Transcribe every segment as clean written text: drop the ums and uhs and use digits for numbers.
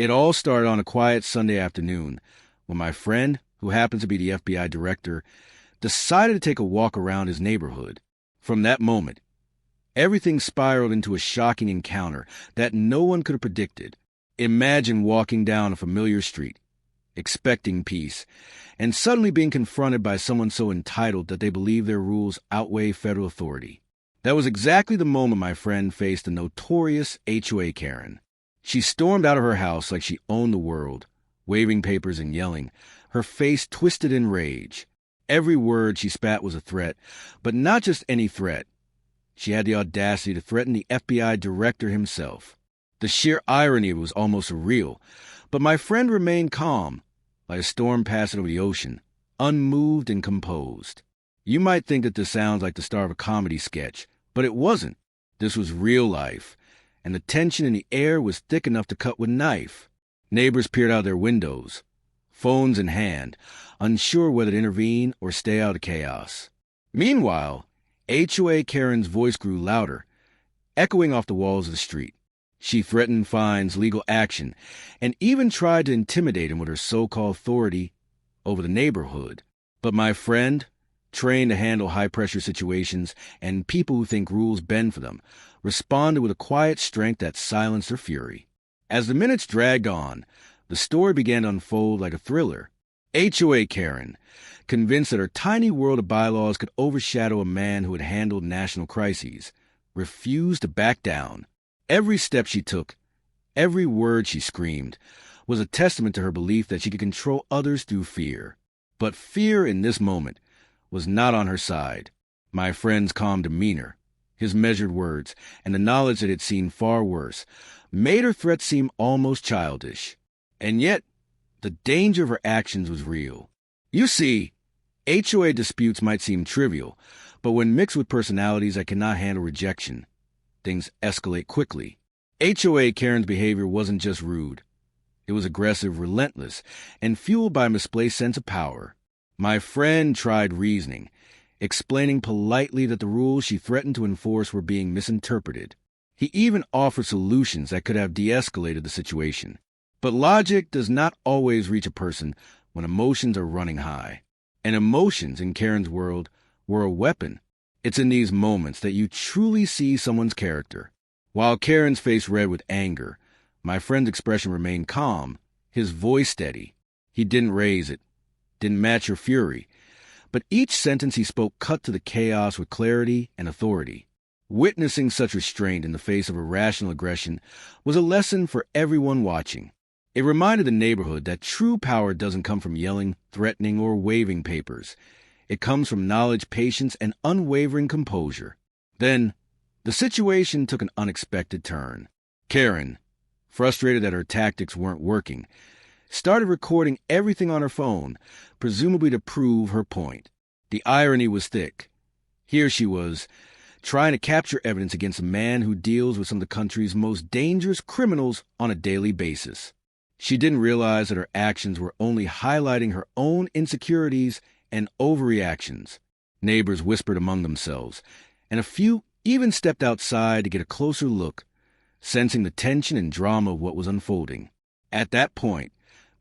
It all started on a quiet Sunday afternoon when my friend, who happens to be the FBI director, decided to take a walk around his neighborhood. From that moment, everything spiraled into a shocking encounter that no one could have predicted. Imagine walking down a familiar street, expecting peace, and suddenly being confronted by someone so entitled that they believe their rules outweigh federal authority. That was exactly the moment my friend faced the notorious HOA Karen. She stormed out of her house like she owned the world, waving papers and yelling, her face twisted in rage. Every word she spat was a threat, but not just any threat. She had the audacity to threaten the FBI director himself. The sheer irony of it was almost surreal, but my friend remained calm, like a storm passing over the ocean, unmoved and composed. You might think that this sounds like the start of a comedy sketch, but it wasn't. This was real life, and the tension in the air was thick enough to cut with a knife. Neighbors peered out their windows, phones in hand, unsure whether to intervene or stay out of chaos. Meanwhile, HOA Karen's voice grew louder, echoing off the walls of the street. She threatened fines, legal action, and even tried to intimidate him with her so-called authority over the neighborhood. But my friend, trained to handle high-pressure situations and people who think rules bend for them, responded with a quiet strength that silenced her fury. As the minutes dragged on, the story began to unfold like a thriller. HOA Karen, convinced that her tiny world of bylaws could overshadow a man who had handled national crises, refused to back down. Every step she took, every word she screamed, was a testament to her belief that she could control others through fear. But fear in this moment was not on her side. My friend's calm demeanor, his measured words, and the knowledge that he'd seen far worse, made her threat seem almost childish. And yet, the danger of her actions was real. You see, HOA disputes might seem trivial, but when mixed with personalities that cannot handle rejection, things escalate quickly. HOA Karen's behavior wasn't just rude. It was aggressive, relentless, and fueled by a misplaced sense of power. My friend tried reasoning, explaining politely that the rules she threatened to enforce were being misinterpreted. He even offered solutions that could have de-escalated the situation. But logic does not always reach a person when emotions are running high. And emotions, in Karen's world, were a weapon. It's in these moments that you truly see someone's character. While Karen's face red with anger, my friend's expression remained calm, his voice steady. He didn't raise it, didn't match her fury, but each sentence he spoke cut to the chaos with clarity and authority. Witnessing such restraint in the face of irrational aggression was a lesson for everyone watching. It reminded the neighborhood that true power doesn't come from yelling, threatening, or waving papers. It comes from knowledge, patience, and unwavering composure. Then, the situation took an unexpected turn. Karen, frustrated that her tactics weren't working, started recording everything on her phone, presumably to prove her point. The irony was thick. Here she was, trying to capture evidence against a man who deals with some of the country's most dangerous criminals on a daily basis. She didn't realize that her actions were only highlighting her own insecurities and overreactions. Neighbors whispered among themselves, and a few even stepped outside to get a closer look, sensing the tension and drama of what was unfolding. At that point,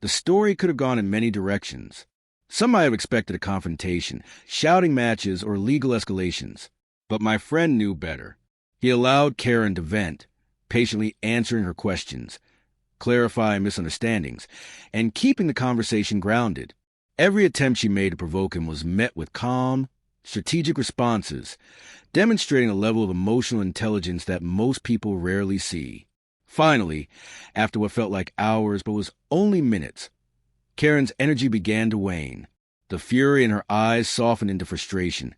the story could have gone in many directions. Some might have expected a confrontation, shouting matches, or legal escalations. But my friend knew better. He allowed Karen to vent, patiently answering her questions, clarifying misunderstandings, and keeping the conversation grounded. Every attempt she made to provoke him was met with calm, strategic responses, demonstrating a level of emotional intelligence that most people rarely see. Finally, after what felt like hours but was only minutes, Karen's energy began to wane. The fury in her eyes softened into frustration,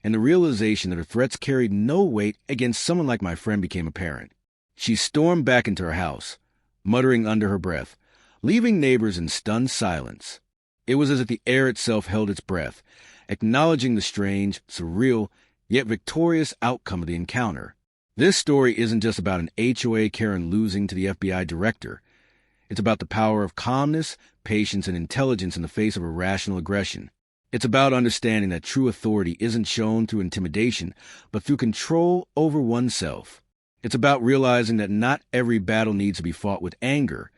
and the realization that her threats carried no weight against someone like my friend became apparent. She stormed back into her house, muttering under her breath, leaving neighbors in stunned silence. It was as if the air itself held its breath, acknowledging the strange, surreal, yet victorious outcome of the encounter. This story isn't just about an HOA Karen losing to the FBI director. It's about the power of calmness, patience, and intelligence in the face of irrational aggression. It's about understanding that true authority isn't shown through intimidation, but through control over oneself. It's about realizing that not every battle needs to be fought with anger.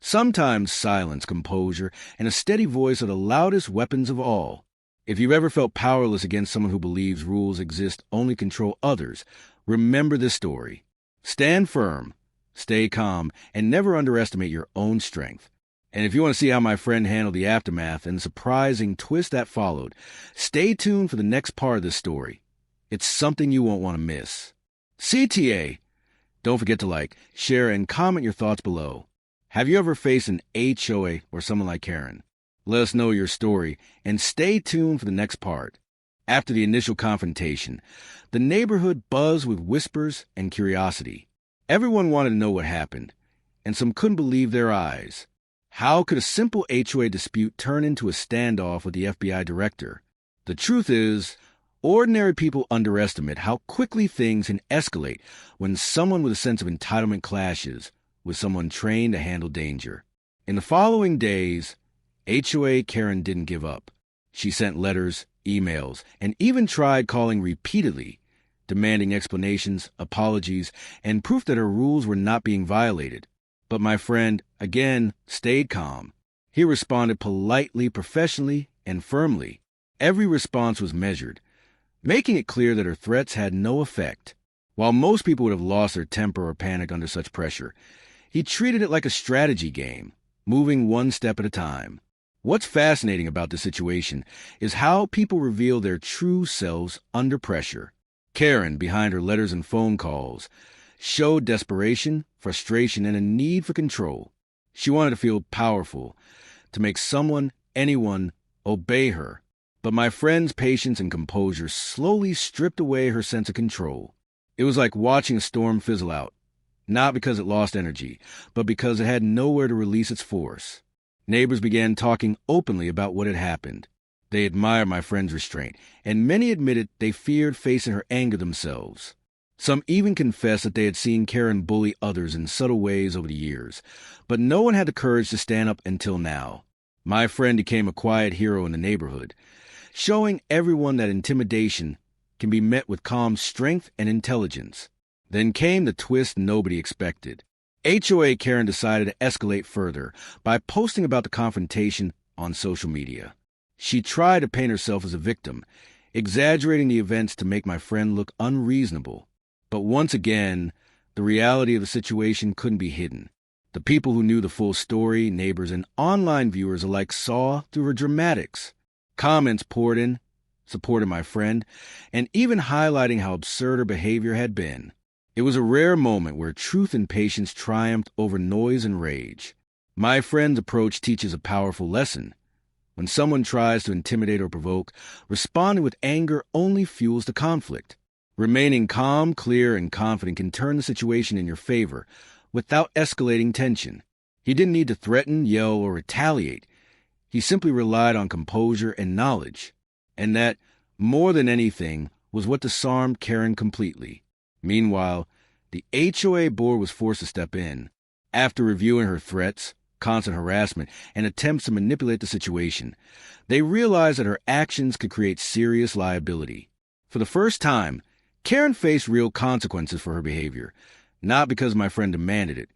Sometimes silence, composure, and a steady voice are the loudest weapons of all. If you've ever felt powerless against someone who believes rules exist only to control others, remember this story. Stand firm, stay calm, and never underestimate your own strength. And if you want to see how my friend handled the aftermath and the surprising twist that followed, stay tuned for the next part of this story. It's something you won't want to miss. CTA! Don't forget to like, share, and comment your thoughts below. Have you ever faced an HOA or someone like Karen? Let us know your story, and stay tuned for the next part. After the initial confrontation, the neighborhood buzzed with whispers and curiosity. Everyone wanted to know what happened, and some couldn't believe their eyes. How could a simple HOA dispute turn into a standoff with the FBI director? The truth is, ordinary people underestimate how quickly things can escalate when someone with a sense of entitlement clashes with someone trained to handle danger. In the following days, HOA Karen didn't give up. She sent letters, emails, and even tried calling repeatedly, demanding explanations, apologies, and proof that her rules were not being violated. But my friend, again, stayed calm. He responded politely, professionally, and firmly. Every response was measured, making it clear that her threats had no effect. While most people would have lost their temper or panic under such pressure, he treated it like a strategy game, moving one step at a time. What's fascinating about this situation is how people reveal their true selves under pressure. Karen, behind her letters and phone calls, showed desperation, frustration, and a need for control. She wanted to feel powerful, to make someone, anyone, obey her. But my friend's patience and composure slowly stripped away her sense of control. It was like watching a storm fizzle out, not because it lost energy, but because it had nowhere to release its force. Neighbors began talking openly about what had happened. They admired my friend's restraint, and many admitted they feared facing her anger themselves. Some even confessed that they had seen Karen bully others in subtle ways over the years, but no one had the courage to stand up until now. My friend became a quiet hero in the neighborhood, showing everyone that intimidation can be met with calm strength and intelligence. Then came the twist nobody expected. HOA Karen decided to escalate further by posting about the confrontation on social media. She tried to paint herself as a victim, exaggerating the events to make my friend look unreasonable. But once again, the reality of the situation couldn't be hidden. The people who knew the full story, neighbors and online viewers alike, saw through her dramatics. Comments poured in, supporting my friend, and even highlighting how absurd her behavior had been. It was a rare moment where truth and patience triumphed over noise and rage. My friend's approach teaches a powerful lesson. When someone tries to intimidate or provoke, responding with anger only fuels the conflict. Remaining calm, clear, and confident can turn the situation in your favor without escalating tension. He didn't need to threaten, yell, or retaliate. He simply relied on composure and knowledge. And that, more than anything, was what disarmed Karen completely. Meanwhile, the HOA board was forced to step in. After reviewing her threats, constant harassment, and attempts to manipulate the situation, they realized that her actions could create serious liability. For the first time, Karen faced real consequences for her behavior, not because my friend demanded it,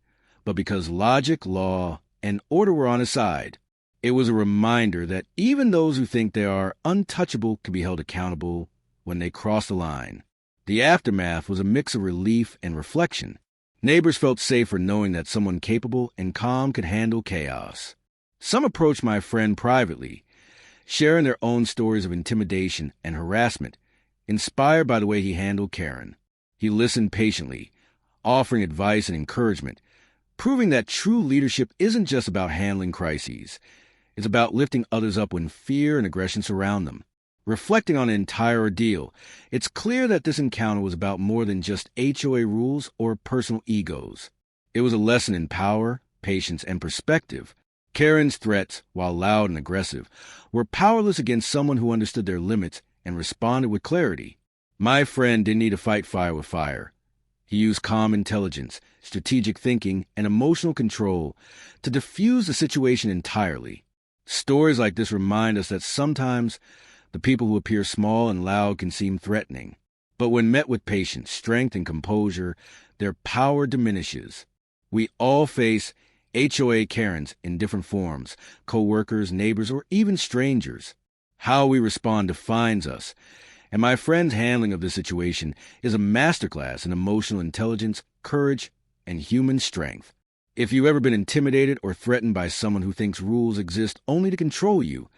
but because logic, law, and order were on his side. It was a reminder that even those who think they are untouchable can be held accountable when they cross the line. The aftermath was a mix of relief and reflection. Neighbors felt safer knowing that someone capable and calm could handle chaos. Some approached my friend privately, sharing their own stories of intimidation and harassment, inspired by the way he handled Karen. He listened patiently, offering advice and encouragement, proving that true leadership isn't just about handling crises. It's about lifting others up when fear and aggression surround them. Reflecting on the entire ordeal, it's clear that this encounter was about more than just HOA rules or personal egos. It was a lesson in power, patience, and perspective. Karen's threats, while loud and aggressive, were powerless against someone who understood their limits and responded with clarity. My friend didn't need to fight fire with fire. He used calm intelligence, strategic thinking, and emotional control to diffuse the situation entirely. Stories like this remind us that sometimes the people who appear small and loud can seem threatening, but when met with patience, strength, and composure, their power diminishes. We all face HOA Karens in different forms, co-workers, neighbors, or even strangers. How we respond defines us, and my friend's handling of this situation is a masterclass in emotional intelligence, courage, and human strength. If you've ever been intimidated or threatened by someone who thinks rules exist only to control you,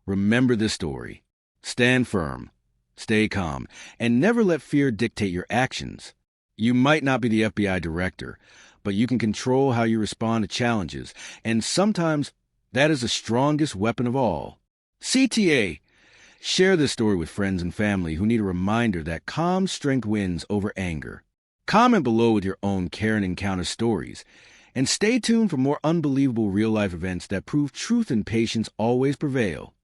remember this story. Stand firm, stay calm, and never let fear dictate your actions. You might not be the FBI director, but you can control how you respond to challenges, and sometimes that is the strongest weapon of all. CTA! Share this story with friends and family who need a reminder that calm strength wins over anger. Comment below with your own Karen encounter stories, and stay tuned for more unbelievable real-life events that prove truth and patience always prevail.